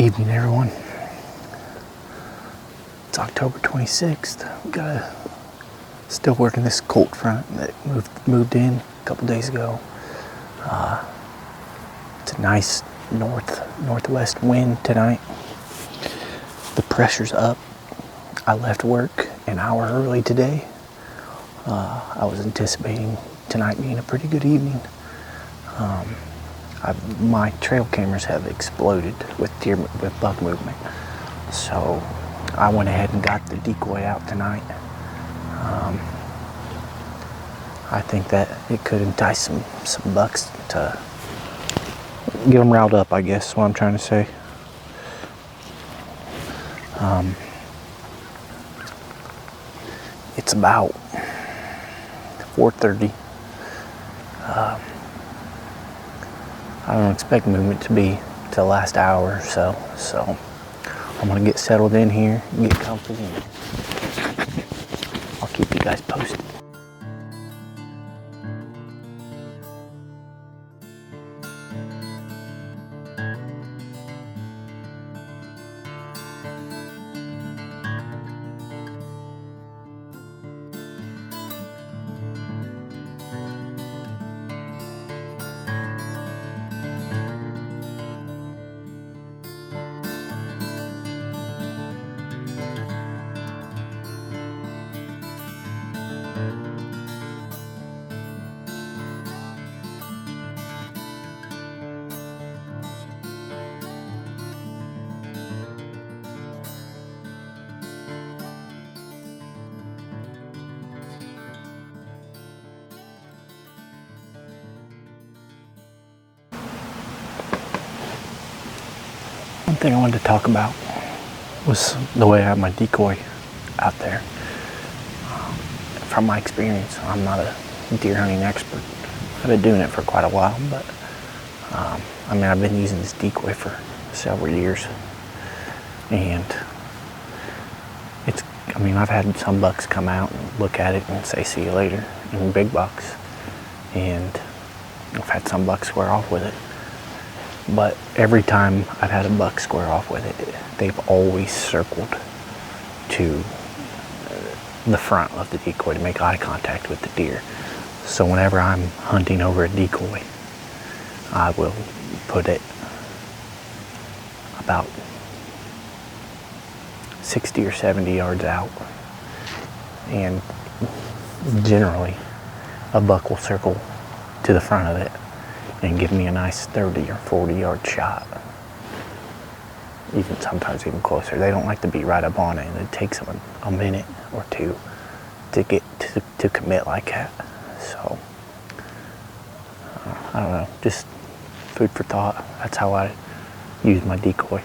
Evening, everyone. It's October 26th. Still working this cold front that moved in a couple days ago. It's a nice northwest wind tonight. The pressure's up. I left work an hour early today. I was anticipating tonight being a pretty good evening. My trail cameras have exploded with buck movement, so I went ahead and got the decoy out tonight. I think that it could entice some bucks to get them riled up, I guess is what I'm trying to say. It's about 4:30. I don't expect movement to be to the last hour or so. So I'm gonna get settled in here, get comfy, and I'll keep you guys posted. One thing I wanted to talk about was the way I have my decoy out there. From my experience, I'm not a deer hunting expert. I've been doing it for quite a while, but I've been using this decoy for several years, and I've had some bucks come out and look at it and say see you later in big bucks, and I've had some bucks square off with it. But every time I've had a buck square off with it, they've always circled to the front of the decoy to make eye contact with the deer. So whenever I'm hunting over a decoy, I will put it about 60 or 70 yards out. And generally, a buck will circle to the front of it and give me a nice 30 or 40 yard shot. Sometimes even closer. They don't like to be right up on it, and it takes them a minute or two to get to commit like that. So, I don't know, just food for thought. That's how I use my decoy.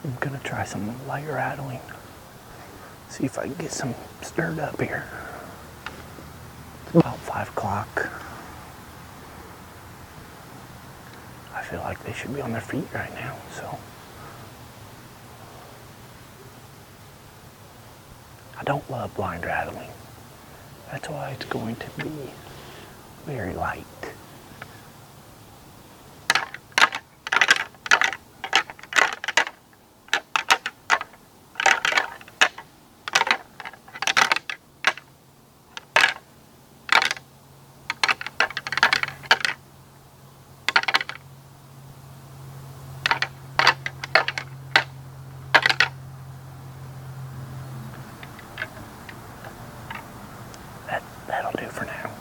I'm gonna try some light rattling. See if I can get some stirred up here. It's about 5 o'clock. I feel like they should be on their feet right now, so. I don't love blind rattling. That's why it's going to be very light. That'll do for now.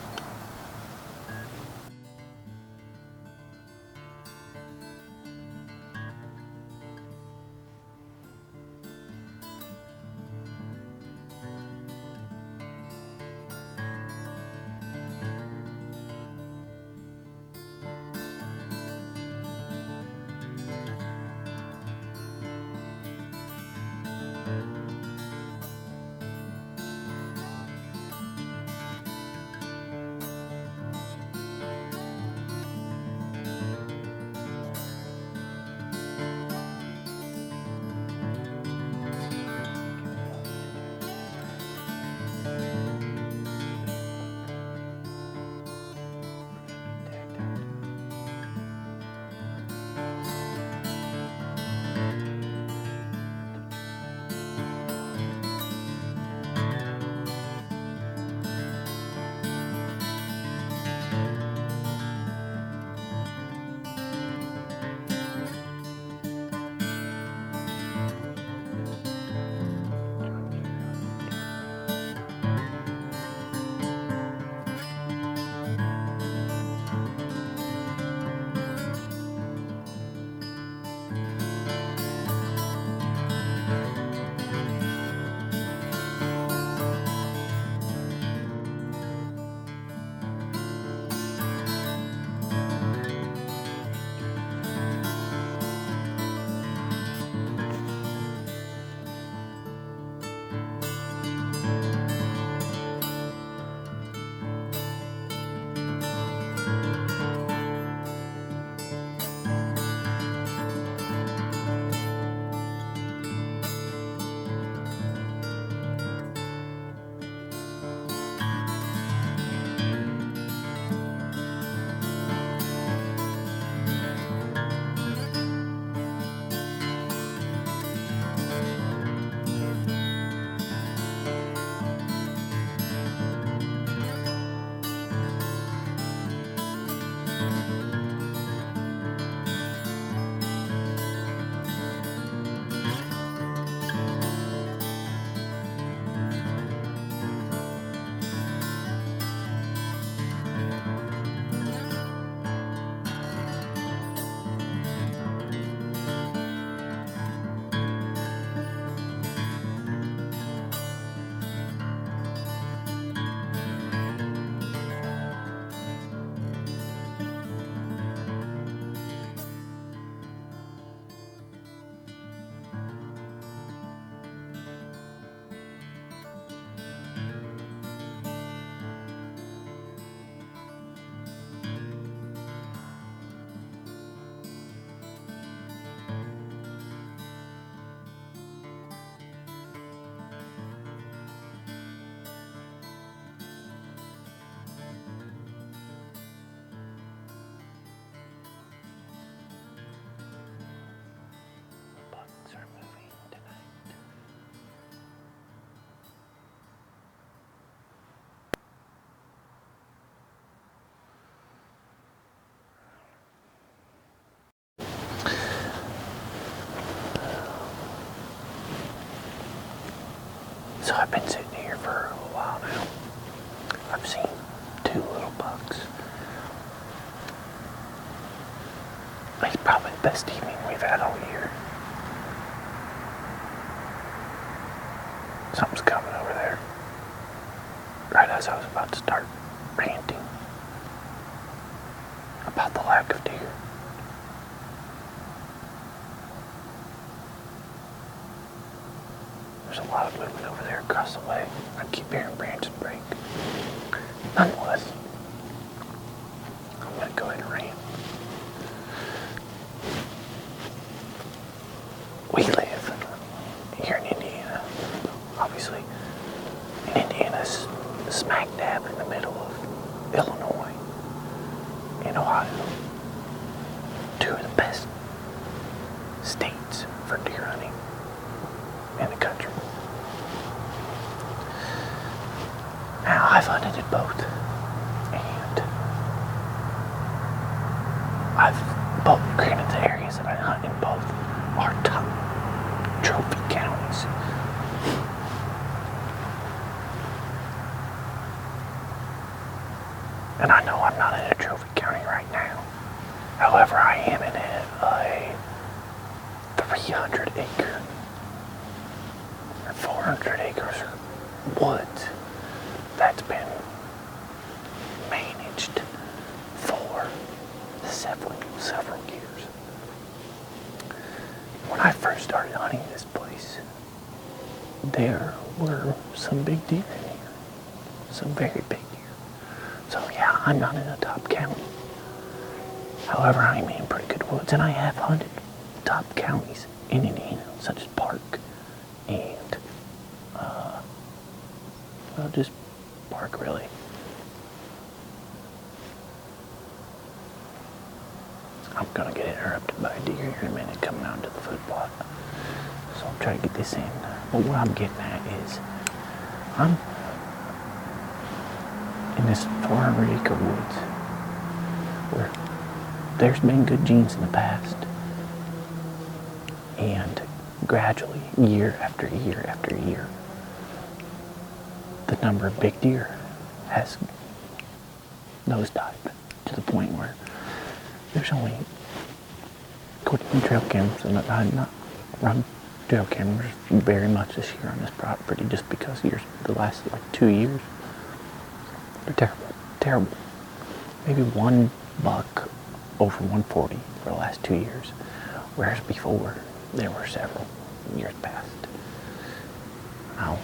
So I've been sitting here for a while now. I've seen 2 little bucks. It's probably the best evening we've had all year. Something's coming over there. Right as I was about to start ranting about the lack of deer. There's a lot of movement over there across the way. I keep hearing branches break. Nonetheless, I'm going to go ahead and rant. We live here in Indiana, obviously. And Indiana's smack dab in the middle of Illinois and Ohio. 2 of the best states for deer hunting in the country. Now, I've hunted in both, and granted, the areas that I hunt in both are top trophy counties. And I know I'm not in a trophy county right now. However, I am in a 300 acre or 400 acres of woods that's been managed for several years. When I first started hunting this place, there were some big deer in here. Some very big deer. So yeah, I'm not in a top county. However, I'm in pretty good woods, and I have hunted top counties in Indiana, such as Park and, just Park, really. I'm gonna get interrupted by a deer here in a minute coming out to the food plot. So I'll try to get this in. But what I'm getting at is, I'm in this 400 acre woods where there's been good genes in the past. And gradually, year after year after year, the number of big deer has nosedived to the point where there's only, according to trail cameras, and I've not run trail cameras very much this year on this property just because the last 2 years, they're terrible. Maybe 1 buck over 140 for the last 2 years, whereas before there were several years past. Now,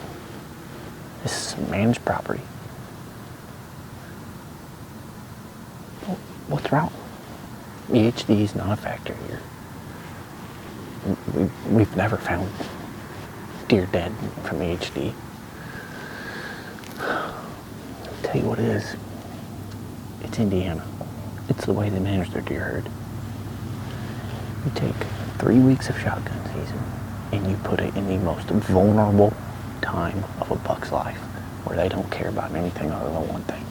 this is managed property. What's wrong? EHD is not a factor here. We've never found deer dead from EHD. I'll tell you what it is. It's Indiana. It's the way they manage their deer herd. You take 3 weeks of shotgun season and you put it in the most vulnerable time of a buck's life where they don't care about anything other than one thing.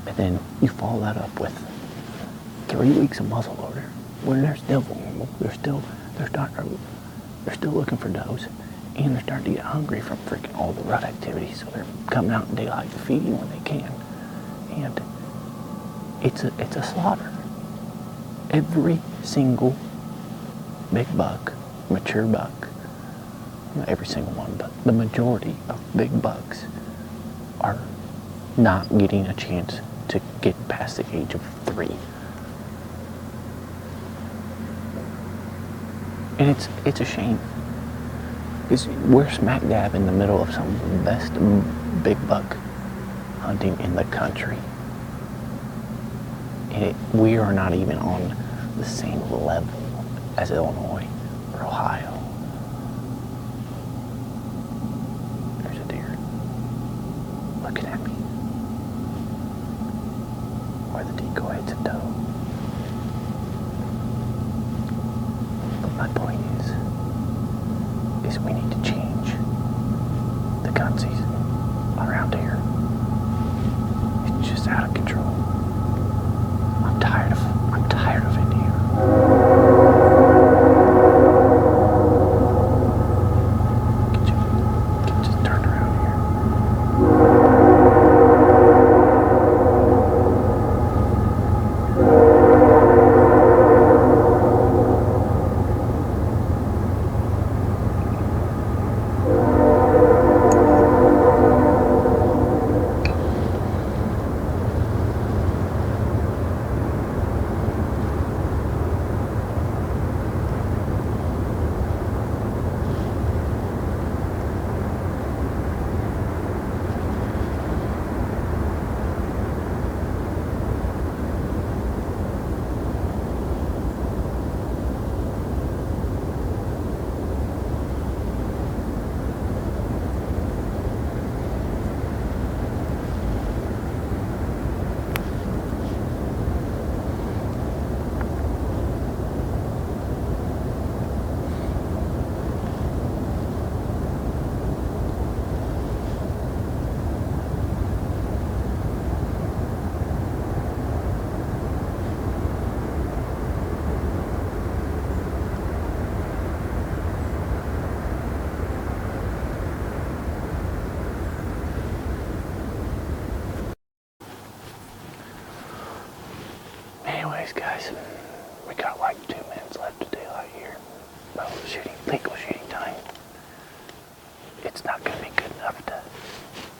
And then you follow that up with 3 weeks of muzzleloader when they're still vulnerable. They're still looking for does, and they're starting to get hungry from freaking all the rut activity. So they're coming out in daylight feeding when they can, and it's a slaughter. Every single big buck, mature buck, not every single one, but the majority of big bucks are not getting a chance to get past the age of 3. And it's a shame, because we're smack dab in the middle of some of the best big buck hunting in the country. And we are not even on the same level as Illinois or Ohio. There's a deer looking at me. Or the decoy, it's a doe. But my point is we need to change the gun season around here. It's just out of control. I'm tired of Indiana. Get you. guys, we got like 2 minutes left of daylight here. Well, legal shooting time. It's not going to be good enough to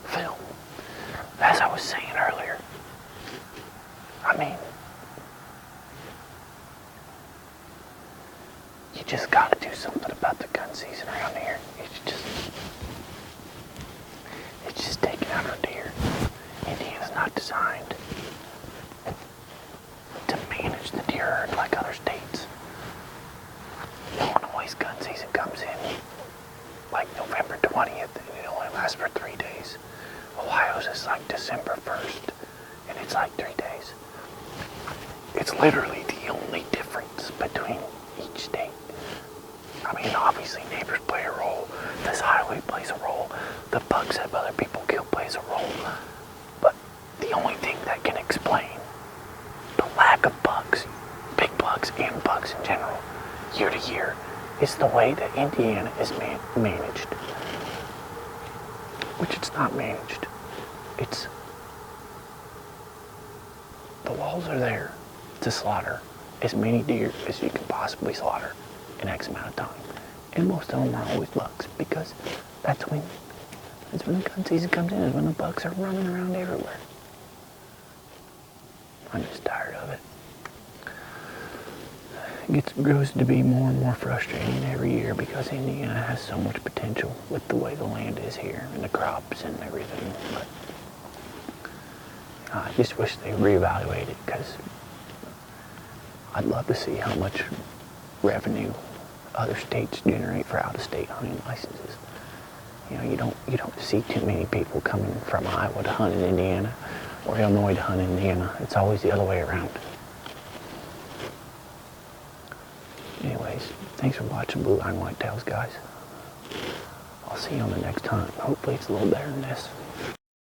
film. As I was saying earlier, I mean, you just got to do something about the gun season around here. It's just taking out our deer. Indiana's not designed to manage the deer herd like other states. Illinois' gun season comes in like November 20th and it only lasts for 3 days. Ohio's is like December 1st and it's like 3 days. It's literally the only difference between each state. I mean, obviously neighbors play a role, this highway plays a role, the bugs that other people kill plays a role, but the only thing that can explain the lack of bugs, big bugs and bugs in general, year to year, is the way that Indiana is managed. Which it's not managed. It's, the laws are there to slaughter as many deer as you can possibly slaughter in X amount of time. And most of them are always bucks because that's when the gun season comes in, is when the bucks are running around everywhere. I'm just tired of it. It grows to be more and more frustrating every year because Indiana has so much potential with the way the land is here and the crops and everything. But I just wish they reevaluated it because I'd love to see how much revenue other states generate for out-of-state hunting licenses. You know, you don't see too many people coming from Iowa to hunt in Indiana or Illinois to hunt in Indiana. It's always the other way around. Anyways, thanks for watching Blue Line Whitetails, guys. I'll see you on the next hunt. Hopefully it's a little better than this.